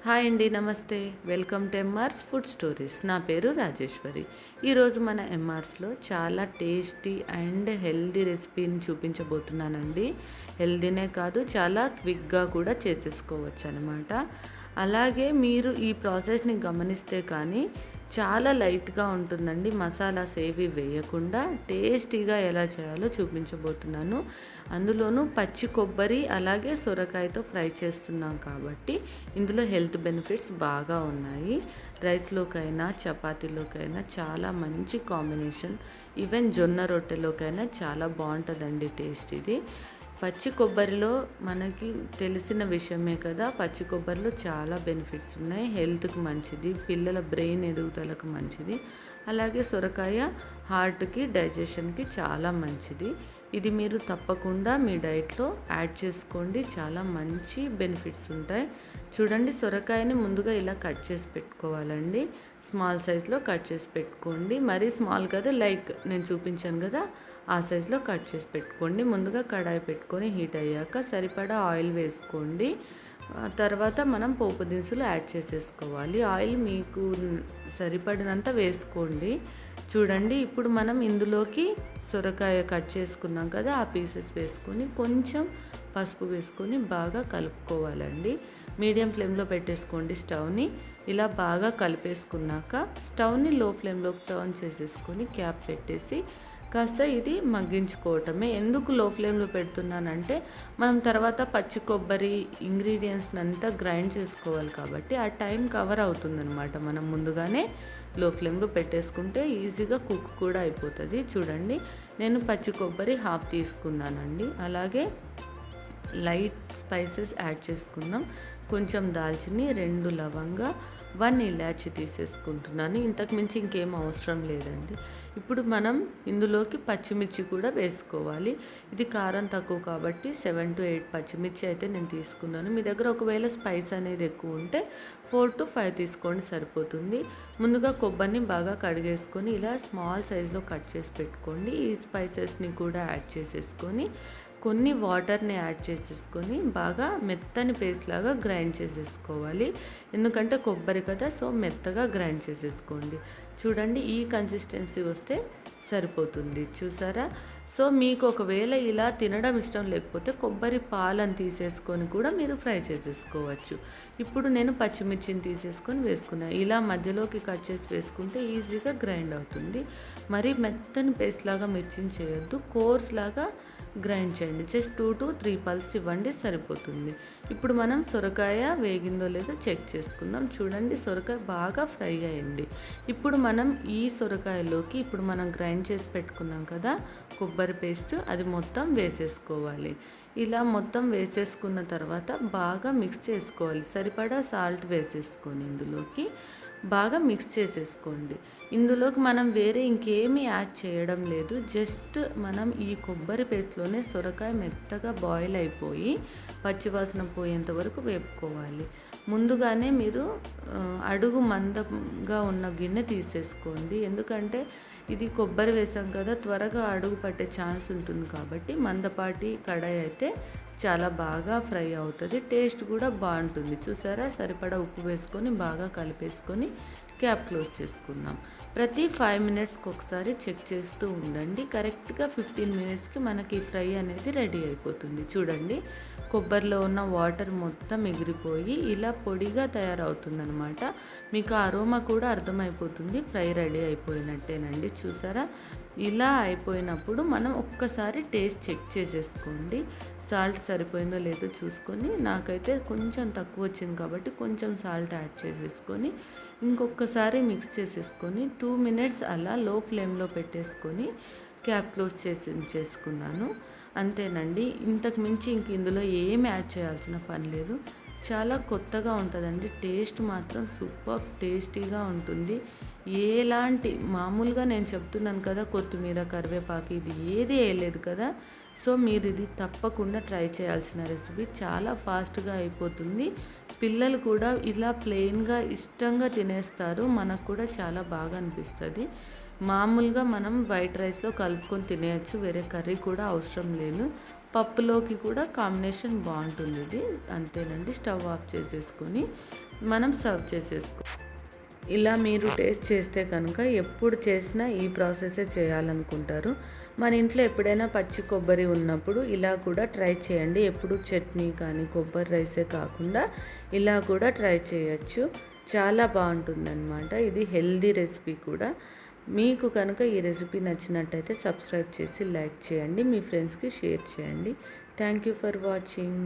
Hi అండి, నమస్తే. Welcome to ఎంఆర్స్ food stories. నా పేరు రాజేశ్వరి. ఈరోజు మన ఎంఆర్స్లో చాలా టేస్టీ అండ్ హెల్దీ రెసిపీని చూపించబోతున్నానండి. హెల్దీనే కాదు, చాలా క్విక్గా కూడా చేసేసుకోవచ్చు అనమాట. అలాగే మీరు ఈ ప్రాసెస్ని గమనిస్తే కానీ చాలా లైట్గా ఉంటుందండి. మసాలాస్ ఏవి వేయకుండా టేస్టీగా ఎలా చేయాలో చూపించబోతున్నాను. అందులోనూ పచ్చి కొబ్బరి అలాగే సొరకాయతో ఫ్రై చేస్తున్నాం కాబట్టి ఇందులో హెల్త్ బెనిఫిట్స్ బాగా ఉన్నాయి. రైస్లోకైనా చపాతీలోకైనా చాలా మంచి కాంబినేషన్. ఈవెన్ జొన్న రొట్టెలోకైనా చాలా బాగుంటుందండి టేస్ట్ ఇది. పచ్చి కొబ్బరిలో మనకి తెలిసిన విషయమే కదా, పచ్చి కొబ్బరిలో చాలా బెనిఫిట్స్ ఉన్నాయి. హెల్త్కి మంచిది, పిల్లల బ్రెయిన్ ఎదుగుదలకు మంచిది. అలాగే సొరకాయ హార్ట్కి డైజెషన్కి చాలా మంచిది. ఇది మీరు తప్పకుండా మీ డైట్లో యాడ్ చేసుకోండి. చాలా మంచి బెనిఫిట్స్ ఉంటాయి. చూడండి, సొరకాయని ముందుగా ఇలా కట్ చేసి పెట్టుకోవాలండి. స్మాల్ సైజ్లో కట్ చేసి పెట్టుకోండి. మరీ స్మాల్ కదా, లైక్ నేను చూపించాను కదా ఆ సైజులో కట్ చేసి పెట్టుకోండి. ముందుగా కడాయి పెట్టుకొని హీట్ అయ్యాక సరిపడా ఆయిల్ వేసుకోండి. తర్వాత మనం పోపు దినుసులు యాడ్ చేసేసుకోవాలి. ఆయిల్ మీకు సరిపడినంత వేసుకోండి. చూడండి, ఇప్పుడు మనం ఇందులోకి సొరకాయ కట్ చేసుకున్నాం కదా, ఆ పీసెస్ వేసుకొని కొంచెం పసుపు వేసుకొని బాగా కలుపుకోవాలండి. మీడియం ఫ్లేమ్లో పెట్టేసుకోండి స్టవ్ని. ఇలా బాగా కలిపేసుకున్నాక స్టవ్ని లో ఫ్లేమ్లోకి టర్న్ చేసేసుకొని క్యాప్ పెట్టేసి కాస్త ఇది మగ్గించుకోవటమే. ఎందుకు లో ఫ్లేమ్లో పెడుతున్నానంటే మనం తర్వాత పచ్చి కొబ్బరి ఇంగ్రీడియంట్స్ని అంతా గ్రైండ్ చేసుకోవాలి కాబట్టి ఆ టైం కవర్ అవుతుందన్నమాట. మనం ముందుగానే లో ఫ్లేమ్లో పెట్టేసుకుంటే ఈజీగా కుక్ కూడా అయిపోతుంది. చూడండి, నేను పచ్చి కొబ్బరి హాఫ్ తీసుకున్నానండి. అలాగే లైట్ స్పైసెస్ యాడ్ చేసుకుందాం. కొంచెం దాల్చిని, 2 లవంగా, 1 ఇలాచి తీసేసుకుంటున్నాను. ఇంతకు మించి ఇంకేం అవసరం లేదండి. ఇప్పుడు మనం ఇందులోకి పచ్చిమిర్చి కూడా వేసుకోవాలి. ఇది కారం తక్కువ కాబట్టి 7 to 8 పచ్చిమిర్చి అయితే నేను తీసుకున్నాను. మీ దగ్గర ఒకవేళ స్పైస్ అనేది ఎక్కువ ఉంటే 4 to 5 తీసుకోండి, సరిపోతుంది. ముందుగా కొబ్బరిని బాగా కడిగేసుకొని ఇలా స్మాల్ సైజులో కట్ చేసి పెట్టుకోండి. ఈ స్పైసెస్ని కూడా యాడ్ చేసేసుకొని కొన్ని వాటర్ని యాడ్ చేసేసుకొని బాగా మెత్తని పేస్ట్ లాగా గ్రైండ్ చేసేసుకోవాలి. ఎందుకంటే కొబ్బరి కదా, సో మెత్తగా గ్రైండ్ చేసేసుకోండి. చూడండి, ఈ కన్సిస్టెన్సీ వస్తే సరిపోతుంది. చూసారా? సో మీకు ఒకవేళ ఇలా తినడం ఇష్టం లేకపోతే కొబ్బరి పాలను తీసేసుకొని కూడా మీరు ఫ్రై చేసేసుకోవచ్చు. ఇప్పుడు నేను పచ్చిమిర్చిని తీసేసుకొని వేసుకున్నాను. ఇలా మధ్యలోకి కట్ చేసి వేసుకుంటే ఈజీగా గ్రైండ్ అవుతుంది. మరి మెత్తని పేస్ట్ లాగా మిర్చిని చేయొద్దు, కోర్స్ లాగా గ్రైండ్ చేయండి. జస్ట్ 2 to 3 పల్స్ ఇవ్వండి, సరిపోతుంది. ఇప్పుడు మనం సొరకాయ వేగిందో లేదో చెక్ చేసుకుందాం. చూడండి, సొరకాయ బాగా ఫ్రై అయింది. ఇప్పుడు మనం ఈ సొరకాయలోకి ఇప్పుడు మనం గ్రైండ్ చేసి పెట్టుకున్నాం కదా కొబ్బరి పేస్ట్, అది మొత్తం వేసేసుకోవాలి. ఇలా మొత్తం వేసేసుకున్న తర్వాత బాగా మిక్స్ చేసుకోవాలి. సరిపడా సాల్ట్ వేసేసుకొని ఇందులోకి బాగా మిక్స్ చేసేసుకోండి. ఇందులోకి మనం వేరే ఇంకేమీ యాడ్ చేయడం లేదు. జస్ట్ మనం ఈ కొబ్బరి పేస్ట్లోనే సొరకాయ మెత్తగా బాయిల్ అయిపోయి పచ్చివాసన పోయేంత వరకు వేపుకోవాలి. ముందుగానే మీరు అడుగు మందంగా ఉన్న గిన్నె తీసేసుకోండి. ఎందుకంటే ఇది కొబ్బరి వేసాం కదా, త్వరగా అడుగు పట్టే ఛాన్స్ ఉంటుంది కాబట్టి మందపాటి కడాయి అయితే చాలా బాగా ఫ్రై అవుతుంది. టేస్ట్ కూడా బాగుంటుంది. చూసారా? సరిపడా ఉప్పు వేసుకొని బాగా కలిపేసుకొని క్యాప్ క్లోజ్ చేసుకుందాం. ప్రతి 5 మినిట్స్కి ఒకసారి చెక్ చేస్తూ ఉండండి. కరెక్ట్గా 15 మినిట్స్కి మనకి ఫ్రై అనేది రెడీ అయిపోతుంది. చూడండి, కొబ్బరిలో ఉన్న వాటర్ మొత్తం ఎగిరిపోయి ఇలా పొడిగా తయారవుతుందనమాట. మీకు అరోమా కూడా అర్థమైపోతుంది, ఫ్రై రెడీ అయిపోయినట్టేనండి. చూసారా? ఇలా అయిపోయినప్పుడు మనం ఒక్కసారి టేస్ట్ చెక్ చేసేసుకోండి. సాల్ట్ సరిపోయిందో లేదో చూసుకొని, నాకైతే కొంచెం తక్కువ వచ్చింది కాబట్టి కొంచెం సాల్ట్ యాడ్ చేసేసుకొని ఇంకొకసారి మిక్స్ చేసేసుకొని 2 మినిట్స్ అలా లో ఫ్లేమ్లో పెట్టేసుకొని క్యాప్ క్లోజ్ చేసుకున్నాను. అంతేనండి. ఇంతకు మించి ఇంక ఇందులో ఏమి యాడ్ చేయాల్సిన పని లేదు. చాలా కొత్తగా ఉంటుందండి. టేస్ట్ మాత్రం సూపర్ టేస్టీగా ఉంటుంది. ఎలాంటి మామూలుగా నేను చెప్తున్నాను కదా, కొత్తిమీర, కరివేపాకు ఇది ఏది వేయలేదు కదా. సో మీరు ఇది తప్పకుండా ట్రై చేయాల్సిన రెసిపీ. చాలా ఫాస్ట్గా అయిపోతుంది. పిల్లలు కూడా ఇలా ప్లెయిన్గా ఇష్టంగా తినేస్తారు. మనకు కూడా చాలా బాగా అనిపిస్తుంది. మామూలుగా మనం వైట్ రైస్లో కలుపుకొని తినేయచ్చు, వేరే కర్రీ కూడా అవసరం లేదు. పప్పులోకి కూడా కాంబినేషన్ బాగుంటుంది ఇది. అంతేనండి. స్టవ్ ఆఫ్ చేసేసుకొని మనం సర్వ్ చేసేసుకో. ఇలా మీరు టేస్ట్ చేస్తే కనుక ఎప్పుడు చేసినా ఈ ప్రాసెసే చేయాలనుకుంటారు. మన ఇంట్లో ఎప్పుడైనా పచ్చి కొబ్బరి ఉన్నప్పుడు ఇలా కూడా ట్రై చేయండి. ఎప్పుడు చట్నీ కానీ కొబ్బరి రైసే కాకుండా ఇలా కూడా ట్రై చేయొచ్చు. చాలా బాగుంటుందన్నమాట. ఇది హెల్దీ రెసిపీ కూడా. మీకు కనుక ఈ రెసిపీ నచ్చినట్టయితే సబ్స్క్రైబ్ చేసి లైక్ చేయండి, మీ ఫ్రెండ్స్కి షేర్ చేయండి. Thank you for watching.